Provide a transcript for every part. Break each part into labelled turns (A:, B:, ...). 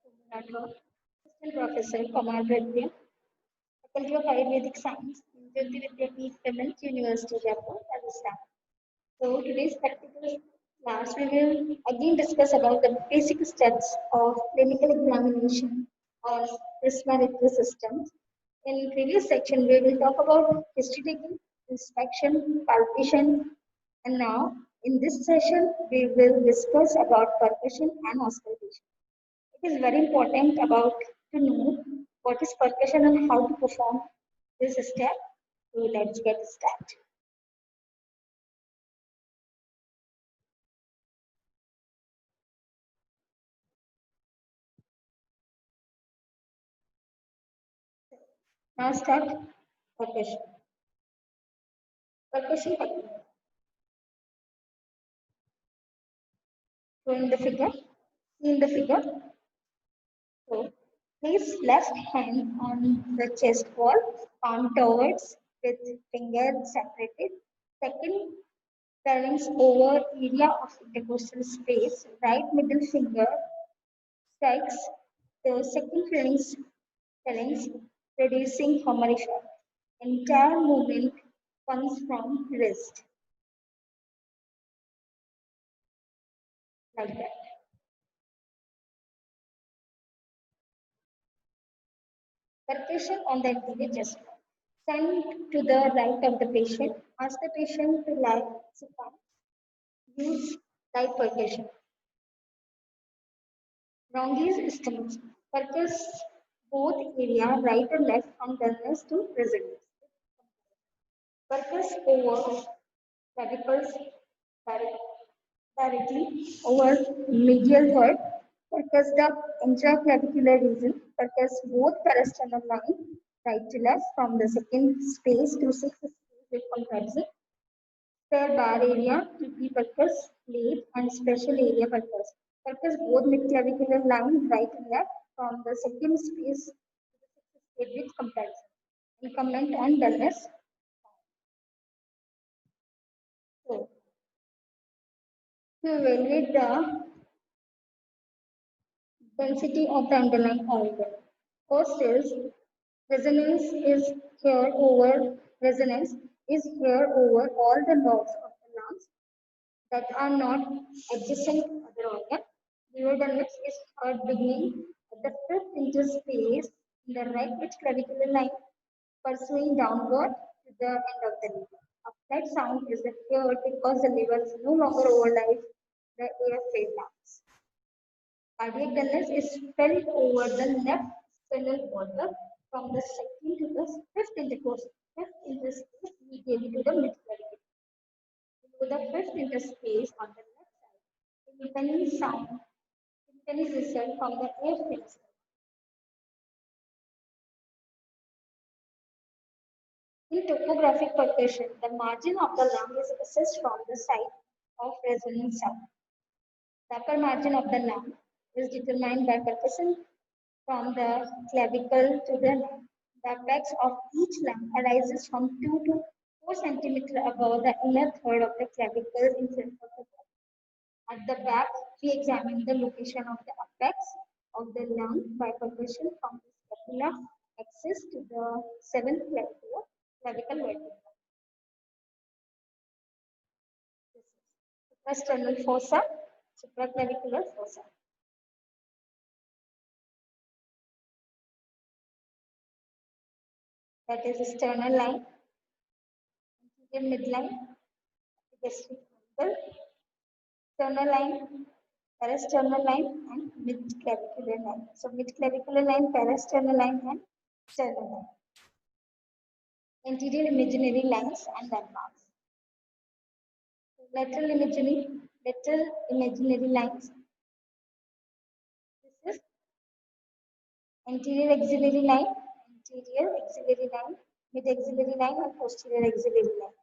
A: Assistant Professor Kamal Reddy, Faculty of Ayurvedic Science, Jyoti Vidyapeeth Women's University, Jaipur, Rajasthan. So today's practical class we will again discuss about the basic steps of clinical examination of respiratory systems. In previous section we will talk about history taking, inspection, palpation, and now in this session we will discuss about percussion and auscultation. It is very important about to know what is percussion and how to perform this step. So let's get started. Now start percussion. Percussion technique. So in the figure. So place left hand on the chest wall, palm towards with finger separated. Second phalanx over area of intercostal space. Right middle finger strikes the second phalanx producing Homeric shot. Entire movement comes from wrist like that. Percussion on the anterior chest wall. Stand to the right of the patient. Ask the patient to lie supine. Use light percussion. Wrongis stance. Percuss both area right and left from dullness to resonance. Percuss over clavicles directly over medial third. Percuss the intraclavicular region. Percuss both parasternal line right to left from the second space to sixth space with comparison. Spare bar area, TP percuss, plate, and special area percuss. Percuss both midclavicular line right and left from the second space to the sixth space with comparison. And comment on dullness. So, to evaluate the density of the underlying organ. First is resonance is here over all the lobes of the lungs that are not adjacent to other organ. Duodenus is heard beginning at the fifth interspace in the right midclavicular line, pursuing downward to the end of the liver. A flat sound is heard because the liver no longer overlies the air-filled lungs. Cardiac dullness is felt over the left sternal border from the second to the fifth interspace medially to the midclavicular. Below the fifth interspace on the left side, timpani result from the air fills. In topographic percussion, the margin of the lung is assessed from the side of resonant sound. The upper margin of the lung is determined by percussion from the clavicle to the lung. The apex of each lung arises from 2 to 4 centimeters above the inner third of the clavicle in front of the body. At the back, we examine the location of the apex of the lung by percussion from the scapula axis to the seventh clavicle vertebra. This is suprasternal fossa, supraclavicular fossa. That is sternal line, anterior midline, gastric muscle, sternal line, parasternal line, and midclavicular line. So midclavicular line, parasternal line, and sternal line. Anterior imaginary lines and landmarks. Lateral imaginary lines. This is anterior axillary line, mid axillary line, and posterior axillary line.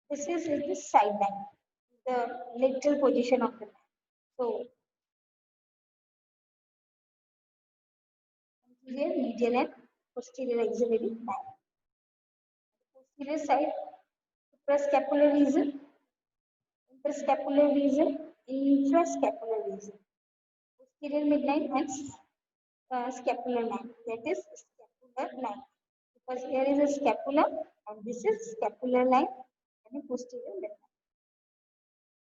A: This is the side line, the lateral position of the line. So, anterior, medial, and posterior axillary line. Posterior side, suprascapular region, interscapular region, infrascapular region. Posterior midline and scapular line. That is scapular line. Because here is a scapula and this is scapular line and a posterior midline.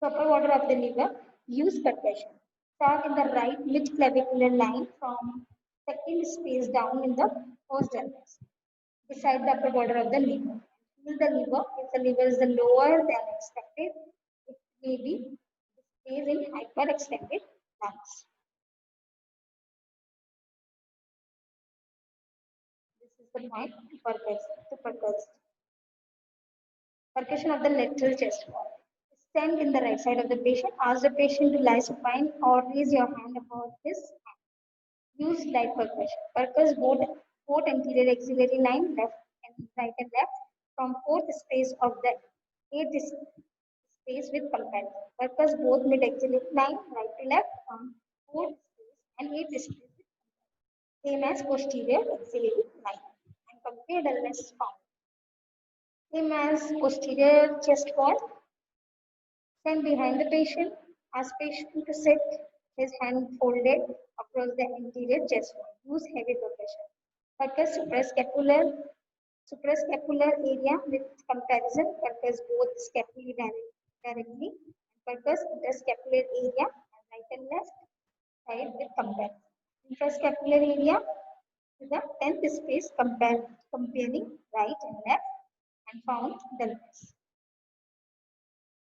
A: So upper border of the liver, use percussion. Start in the right mid-clavicular line from second space down in the first dermis, beside the upper border of the liver. Feel the liver. If the liver is lower than expected, it may be displayed in hyperextended lungs. This is the point to percuss. Percussion of the lateral chest wall. Stand in the right side of the patient. Ask the patient to lie supine or raise your hand above his hand. Use light percussion. Percuss both anterior axillary line, left and right and left, from fourth space of the eighth space with comparison. Percuss both mid axillary line, right to left, from fourth space and eighth space. Same as posterior axillary line. And compare dullness found. Same as posterior chest wall. Stand behind the patient. Ask patient to sit his hand folded across the anterior chest wall. Use heavy percussion. Percuss suprascapular area with comparison. Percuss both scapulae directly. Percuss interscapular area and right and left side with comparison. Infrascapular area is the 10th space comparing right and left and found dullness.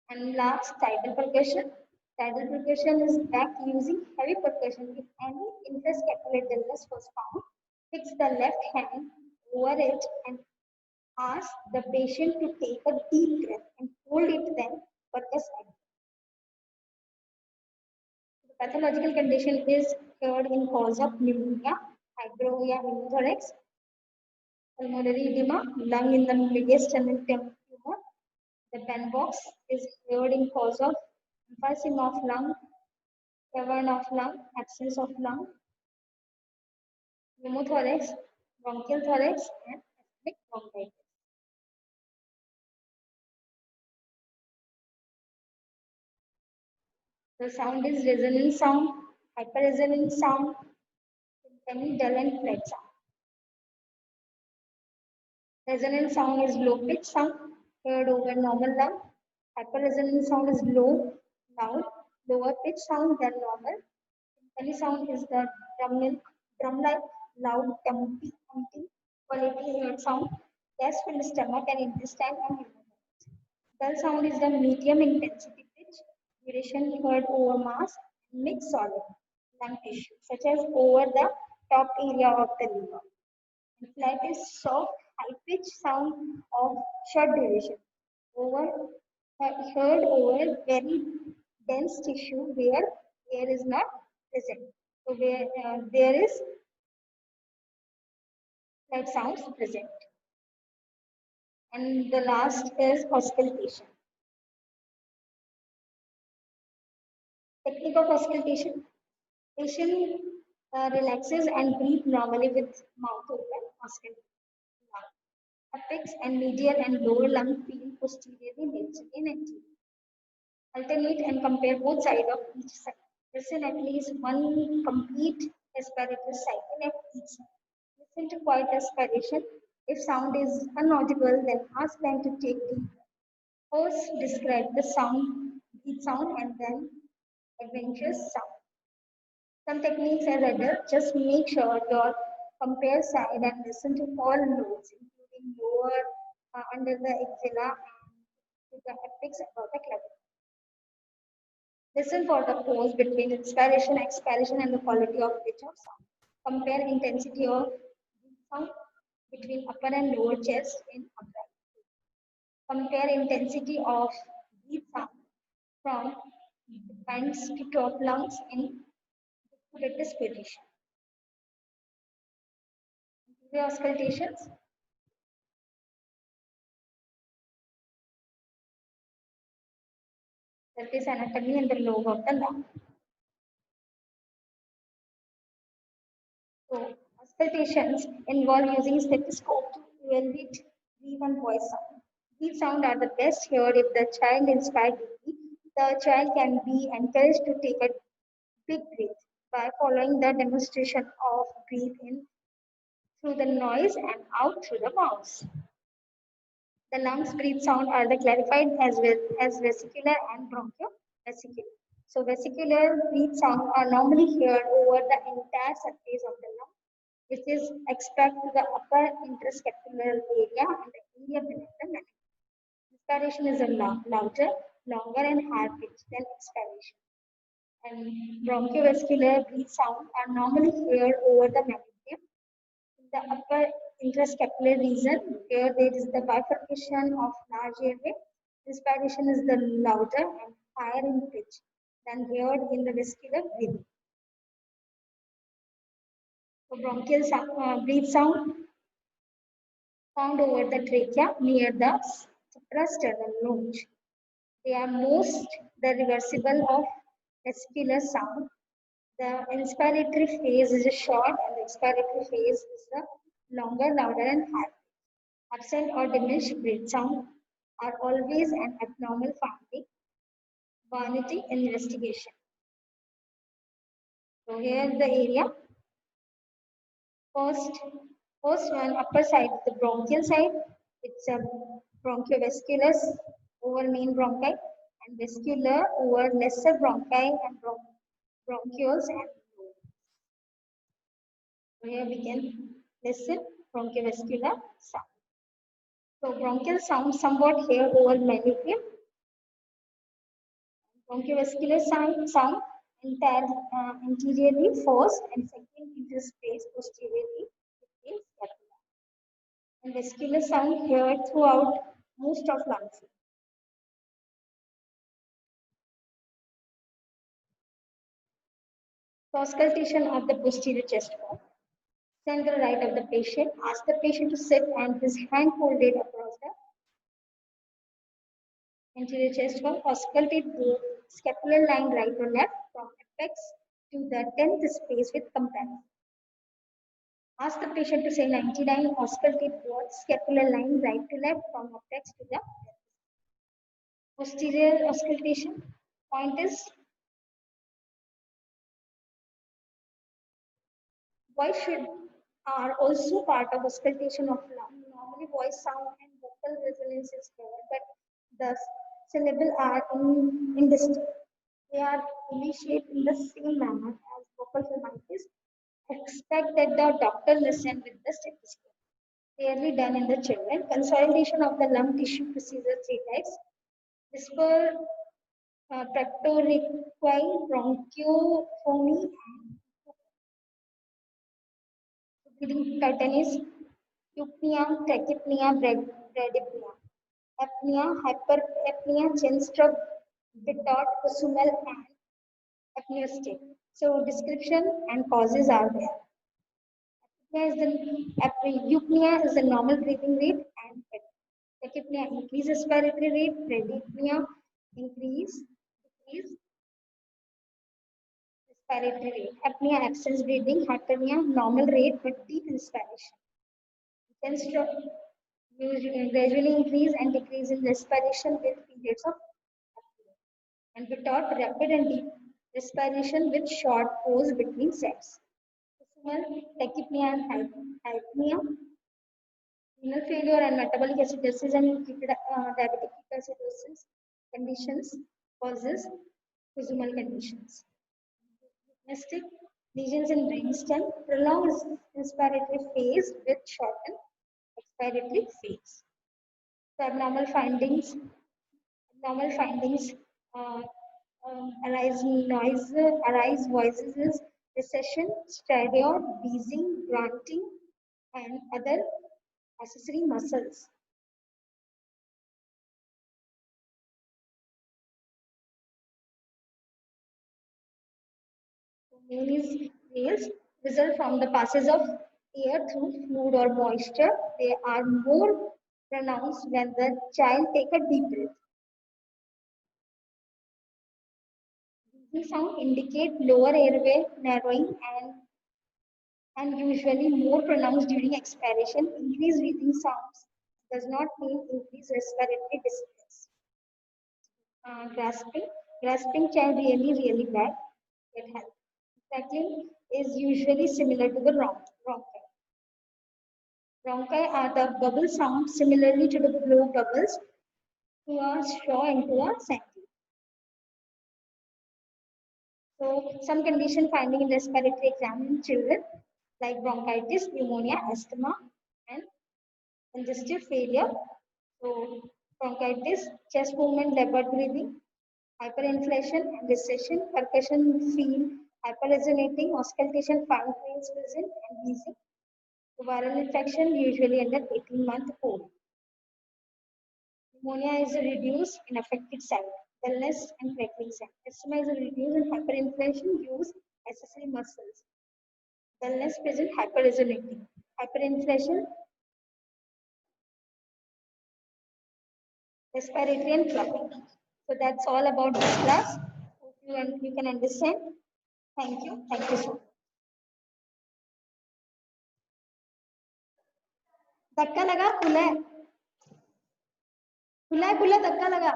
A: And last, tidal percussion. Tidal percussion is back using heavy percussion. If any interscapular dullness was found, fix the left hand over it and ask the patient to take a deep breath and hold it, then percuss again. The pathological condition is cured in cause of pneumonia, hyperoria pneumothorax, pulmonary edema, lung in the mediastinal tumor. The pen box is cured in cause of emphysema of lung, cavern of lung, absence of lung, pneumothorax, bronchial thorax, and asthmatic bronchitis. The sound is resonant sound, hyperresonant sound, tympanic, dull, and flat sound. Resonant sound is low pitch sound heard over normal lung. Hyperresonant sound is low, loud, lower pitch sound than normal. Tympanic sound is the drum-like, loud, thumping quality heard sound. Gas filled stomach and intestine and pneumothorax. Dull sound is the medium intensity pitch, duration heard over mass, mixed solid lung tissue, such as over the top area of the liver. And flat is soft, high pitch sound of short duration, over heard over very dense tissue where air is not present. So where there is flat sounds present. And the last is auscultation. Technique of auscultation. Patient relaxes and breathe normally with mouth open. Auscultation. Apex and medial and lower lung feel posteriorly, laterally, and anteriorly. Alternate and compare both sides of each side. Listen at least one complete respiratory cycle at each side. Listen to quiet respiration. If sound is inaudible, then ask them to take deep breath. First, describe the sound, deep sound, and then adventurous sound. Some techniques as adult, just make sure your compare side and listen to all notes, including lower under the axilla and to the apex above the clavicle. Listen for the pause between inspiration, expiration, and the quality of pitch of sound. Compare intensity of sound between upper and lower chest in upright. Compare intensity of breath sound from pants to top lungs in diffuse position. The auscultations. Surface anatomy and the lobe of the lung. So, auscultations involve using stethoscope to evaluate breath and voice sound. Breath sound are the best heard if the child inspired deeply. The child can be encouraged to take a big breath. by following the demonstration of breathe in through the noise and out through the mouth. The lungs breathe sound are the clarified as well as vesicular and bronchiovesicular. So vesicular breathe sound are normally heard over the entire surface of the lung, which is expect to the upper interscapular area and the area beneath the neck. Inspiration is a louder, longer and higher pitch than expiration. And bronchiovascular breathe sound are normally heard over the medium in the upper interscapular region where there is the bifurcation of large airway. Inspiration is the louder and higher in pitch than heard in the vesicular breathing. So bronchial sound, breathe sound found over the trachea near the suprasternal notch. They are most the reversible of vesicular sound. The inspiratory phase is a short and the expiratory phase is the longer, louder and higher. Absent or diminished breath sound are always an abnormal finding, warranting investigation. So here is the area. First, first one upper side, the bronchial side. It's a bronchiovascular over main bronchi and vascular over lesser bronchi and bronchioles and so here we can listen bronchiovascular sound. So bronchial sound somewhat here over manubrium. Bronchiovascular sound anteriorly first and second interspace posteriorly between scapula. And vascular sound here throughout most of lungs. So auscultation of the posterior chest wall. Stand to the right of the patient. Ask the patient to sit and his hand folded across the anterior chest wall. Auscultate the scapular line right or left from apex to the 10th space with comparison. Ask the patient to say 99. Auscultate both scapular line right to left from apex to the posterior auscultation. Point is voice should are also part of auscultation of lung. Normally voice sound and vocal resonance is heard, but the syllables are indistinct. They are initiated in the same manner as vocal formalities. Expect that the doctor listen with the stethoscope. Clearly done in the children. Consolidation of the lung tissue procedure 3 types. Whisper, practoriquine, bronchiophony, and breathing pattern is eupnea, tachypnea, bradypnea, apnea, hyperapnea, chin stroke, bitot, kusumal, and apneustic. So description and causes are there. Eupnea is the normal breathing rate and tachypnea increase respiratory rate, bradypnea decrease respiratory rate. Apnea absence breathing, hyperpnea normal rate but deep inspiration. Then stroke gradually increase and decrease in respiration with periods of apnea. And without rapid and deep respiration with short pause between sets. Tachypnea and hypnea, renal failure and metabolic acidosis and diabetic ketoacidosis conditions causes physical conditions. Mystic lesions in brainstem, prolonged inspiratory phase with shortened expiratory phase. So abnormal findings uh, arise voices is recession, stridor, wheezing, grunting, and other accessory muscles. Main is males result from the passage of air through fluid or moisture. They are more pronounced when the child take a deep breath. Wheezing sound indicate lower airway narrowing and usually more pronounced during expiration. Increased breathing sounds does not mean increased respiratory distress. Grasping child really bad. Get help. Crackling is usually similar to the bronchi. Bronchi are the bubble sound similarly to the blow bubbles to a straw into a sandwich. So some condition finding in respiratory exam in children like bronchitis, pneumonia, asthma, and congestive failure. So bronchitis, chest movement, labored breathing, hyperinflation and recession, percussion feel, hyperresonating, auscultation, fine grains present, and wheezing. So viral infection usually under 18-month-old. Pneumonia is a reduced in affected site, dullness and crackling sound. Asthma is a reduced in hyperinflation, use accessory muscles. Dullness present, hyperresonating. Hyperinflation, respiratory and clubbing. So that's all about this class. Hope you can understand. Thank you. Thank you so much. धक्का लगा खुला है खुला है धक्का लगा